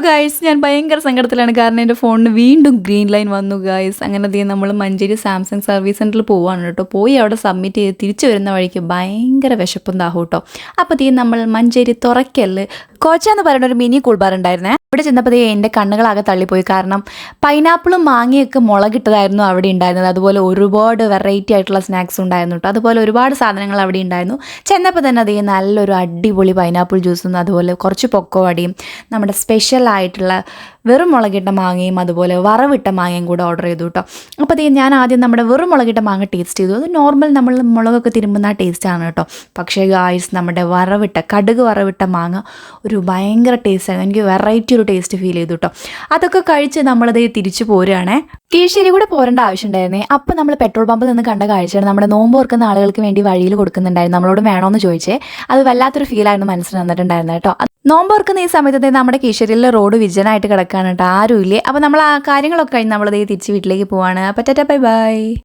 Guys, ഞാൻ ഭയങ്കര സങ്കടത്തിലാണ്. കാരണം എൻ്റെ ഫോണിന് വീണ്ടും ഗ്രീൻ ലൈൻ വന്നു ഗൈസ്. അങ്ങനെ നമ്മൾ മഞ്ചേരി സാംസങ് സർവീസ് സെൻറ്ററിൽ പോവാണ് കേട്ടോ. പോയി അവിടെ സബ്മിറ്റ് ചെയ്ത് തിരിച്ചു വരുന്ന വഴിക്ക് ഭയങ്കര വിശപ്പും ദാഹവും കേട്ടോ. അപ്പോൾ നമ്മൾ മഞ്ചേരി തുറക്കല് കോച്ച എന്ന് പറയുന്ന ഒരു മിനി കൂൾബാർ ഉണ്ടായിരുന്നേ. ഇവിടെ ചെന്നപ്പോൾ എൻ്റെ കണ്ണുകളാകെ തള്ളിപ്പോയി. കാരണം പൈനാപ്പിളും മാങ്ങയൊക്കെ മുളകിട്ടതായിരുന്നു അവിടെ ഉണ്ടായിരുന്നത്. അതുപോലെ ഒരുപാട് വെറൈറ്റി ആയിട്ടുള്ള സ്നാക്സ് ഉണ്ടായിരുന്നു കേട്ടോ. അതുപോലെ ഒരുപാട് സാധനങ്ങൾ അവിടെ ഉണ്ടായിരുന്നു. ചെന്നപ്പോൾ തന്നെ നല്ലൊരു അടിപൊളി പൈനാപ്പിൾ ജ്യൂസും അതുപോലെ കുറച്ച് പൊക്കോ വടിയും നമ്മുടെ സ്പെഷ്യൽ ആയിട്ടുള്ള വെറും മുളകിട്ട മാങ്ങയും അതുപോലെ വറവിട്ട മാങ്ങയും കൂടെ ഓർഡർ ചെയ്തു കേട്ടോ. അപ്പോൾ ഞാൻ ആദ്യം നമ്മുടെ വെറും മുളകിട്ട മാങ്ങ ടേസ്റ്റ് ചെയ്തു. അത് നോർമൽ നമ്മൾ മുളകൊക്കെ തിരുമ്പുന്ന ടേസ്റ്റാണ് കേട്ടോ. പക്ഷേ ഗായ്സ്, നമ്മുടെ കടുക് വറവിട്ട മാങ്ങ ഒരു ഭയങ്കര ടേസ്റ്റായിരുന്നു. എനിക്ക് വെറൈറ്റി ഒരു ടേസ്റ്റ് ഫീൽ ചെയ്തു കേട്ടോ. അതൊക്കെ കഴിച്ച് നമ്മളത് തിരിച്ചു പോരുകയാണേ. കീഴ്ശ്ശേരി കൂടെ പോരേണ്ട ആവശ്യമുണ്ടായിരുന്നേ. അപ്പോൾ നമ്മൾ പെട്രോൾ പമ്പിൽ നിന്ന് കണ്ട കാഴ്ചയാണ് നമ്മുടെ നോമ്പ് ഓർക്കുന്ന ആളുകൾക്ക് വേണ്ടി വഴിയിൽ കൊടുക്കുന്നുണ്ടായിരുന്നു. നമ്മളോട് വേണമെന്ന് ചോദിച്ചേ. അത് വല്ലാത്തൊരു ഫീലായിരുന്നു മനസ്സിൽ വന്നിട്ടുണ്ടായിരുന്നത് കേട്ടോ. നോമ്പ് ഓർക്കുന്ന ഈ സമയത്ത് നമ്മുടെ കീഴ്ശ്ശേരിയിലെ റോഡ് വിജനായിട്ട് കിടക്കാണ് കേട്ടോ. ആരുമില്ലേ. അപ്പോൾ നമ്മൾ ആ കാര്യങ്ങളൊക്കെ കഴിഞ്ഞ് നമ്മളത് തിരിച്ച് വീട്ടിലേക്ക് പോവാണ്. അപ്പോൾ ടാറ്റാ ബൈ ബൈ.